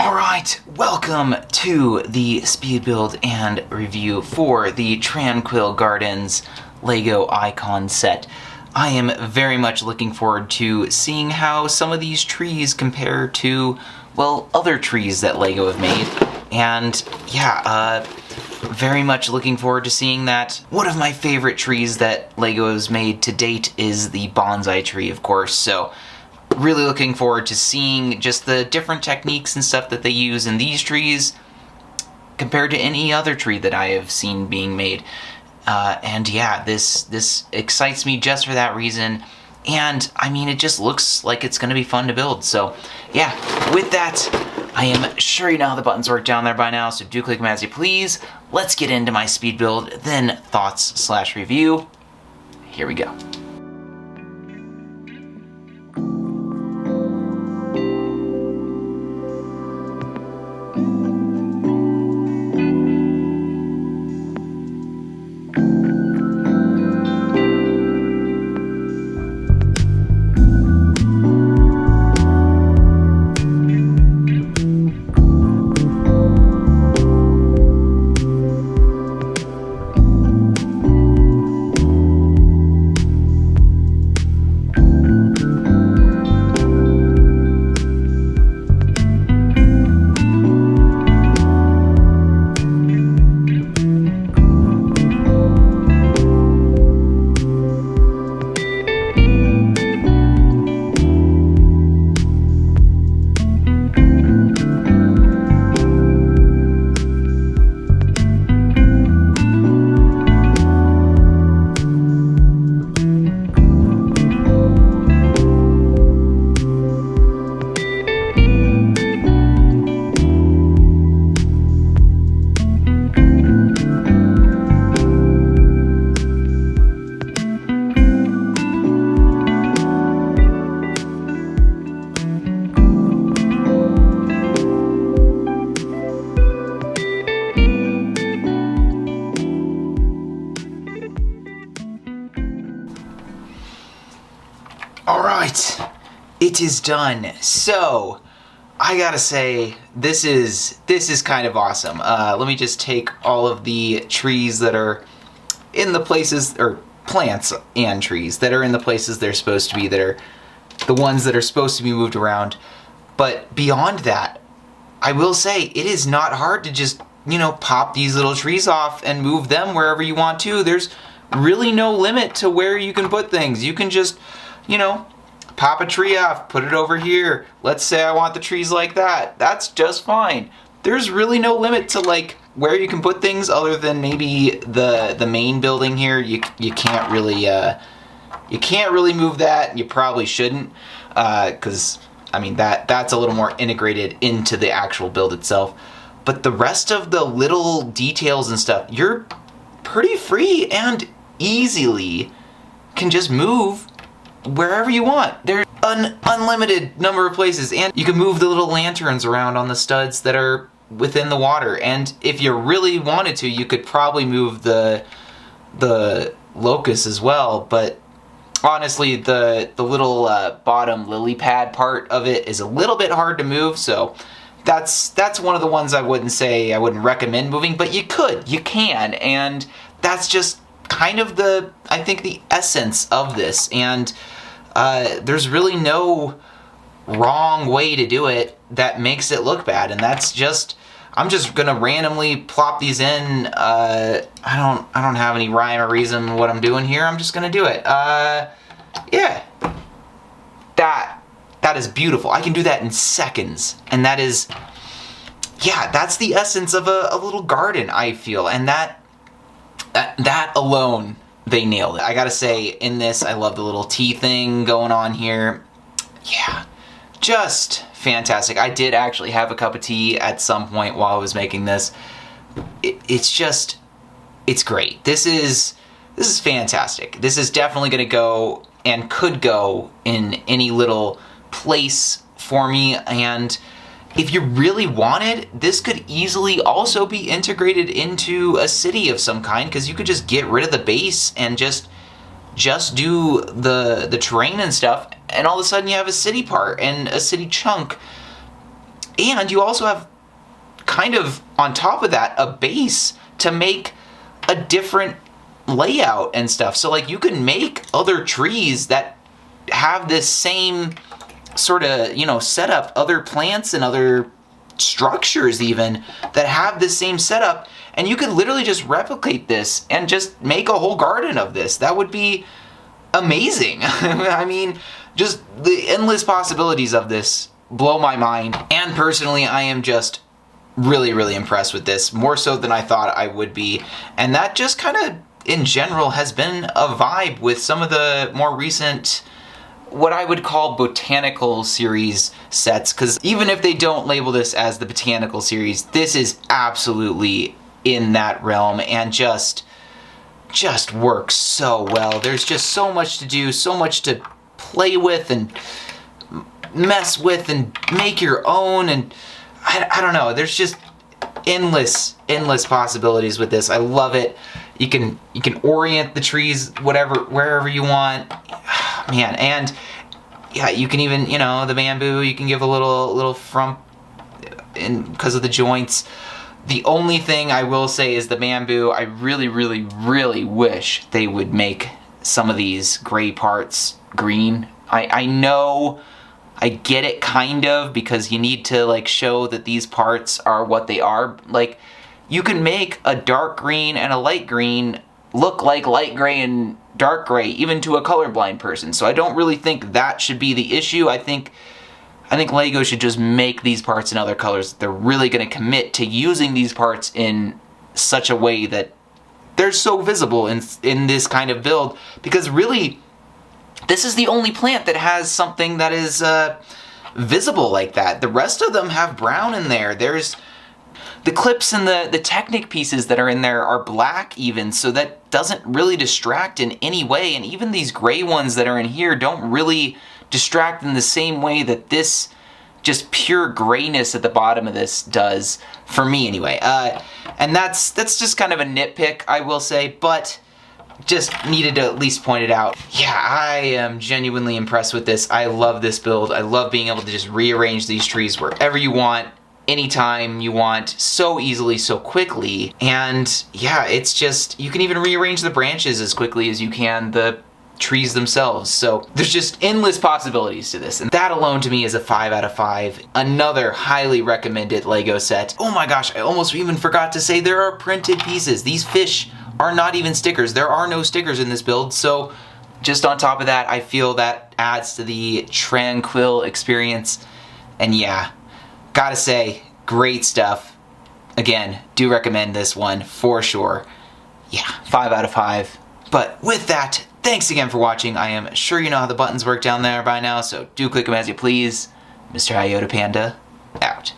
Alright, welcome to the speed build and review for the Tranquil Gardens Lego Icon set. I am very much looking forward to seeing how some of these trees compare to, well, other trees that Lego have made. And yeah, very much looking forward to seeing that. One of my favorite trees that Lego has made to date is the bonsai tree, of course, so really looking forward to seeing just the different techniques and stuff that they use in these trees compared to any other tree that I have seen being made. And yeah, this excites me just for that reason. And I mean, it just looks like it's going to be fun to build. So yeah, with that, I am sure you know how the buttons work down there by now, so do click them as you please. Let's get into my speed build, then thoughts/review. Here we go. Alright, it is done. So, I gotta say, this is kind of awesome. Let me just take all of the trees that are in the places, or plants and trees that are in the places they're supposed to be, that are the ones that are supposed to be moved around. But beyond that, I will say, it is not hard to just, pop these little trees off and move them wherever you want to. There's really no limit to where you can put things. You can just pop a tree off, put it over here. Let's say I want the trees like that. That's just fine. There's really no limit to where you can put things other than maybe the main building here. You can't really move that. You probably shouldn't, because I mean that's a little more integrated into the actual build itself. But the rest of the little details and stuff, you're pretty free and easily can just move wherever you want. There's an unlimited number of places, and you can move the little lanterns around on the studs that are within the water. And if you really wanted to, you could probably move the locust as well, but honestly, the little bottom lily pad part of it is a little bit hard to move, so that's one of the ones I wouldn't recommend moving, but you can, and that's just kind of I think the essence of this. And there's really no wrong way to do it that makes it look bad, and I'm just gonna randomly plop these in. I don't have any rhyme or reason what I'm doing here. I'm just gonna do it. Yeah, that is beautiful. I can do that in seconds, and that's the essence of a little garden, I feel, and that alone, they nailed it. I gotta say, in this, I love the little tea thing going on here. Yeah, just fantastic. I did actually have a cup of tea at some point while I was making this. It's great. This is fantastic. This is definitely gonna go and could go in any little place for me, and if you really wanted, this could easily also be integrated into a city of some kind, because you could just get rid of the base and just do the terrain and stuff, and all of a sudden you have a city part and a city chunk. And you also have, kind of on top of that, a base to make a different layout and stuff. So like you can make other trees that have this same sort of, you know, setup, other plants and other structures even that have this same setup, and you could literally just replicate this and just make a whole garden of this. That would be amazing. I mean, just the endless possibilities of this blow my mind. And personally, I am just really, really impressed with this, more so than I thought I would be. And that just kind of, in general, has been a vibe with some of the more recent, what I would call botanical series sets, because even if they don't label this as the botanical series, this is absolutely in that realm and just works so well. There's just so much to do, so much to play with and mess with and make your own, and I don't know, there's just endless possibilities with this. I love it. You can orient the trees wherever you want. Man, and yeah, you can even, you know, the bamboo, you can give a little frump in because of the joints. The only thing I will say is the bamboo, I really, really, really wish they would make some of these gray parts green. I know, I get it kind of, because you need to like show that these parts are what they are. Like, you can make a dark green and a light green look like light gray and dark gray, even to a colorblind person. So I don't really think that should be the issue. I think LEGO should just make these parts in other colors. They're really going to commit to using these parts in such a way that they're so visible in this kind of build, because really, this is the only plant that has something that is visible like that. The rest of them have brown in there. There's the clips and the Technic pieces that are in there are black even, so that doesn't really distract in any way. And even these gray ones that are in here don't really distract in the same way that this just pure grayness at the bottom of this does, for me anyway. And that's just kind of a nitpick, I will say, but just needed to at least point it out. Yeah, I am genuinely impressed with this. I love this build. I love being able to just rearrange these trees wherever you want, anytime you want, so easily, so quickly. And yeah, it's just, you can even rearrange the branches as quickly as you can the trees themselves. So there's just endless possibilities to this, and that alone to me is a 5 out of 5. Another highly recommended LEGO set. Oh my gosh, I almost even forgot to say there are printed pieces. These fish are not even stickers. There are no stickers in this build, so just on top of that, I feel that adds to the Tranquil experience. And yeah, gotta say, great stuff. Again, do recommend this one for sure. Yeah, 5 out of 5. But with that, thanks again for watching. I am sure you know how the buttons work down there by now, so do click them as you please. Mr. HiYodaPanda, out.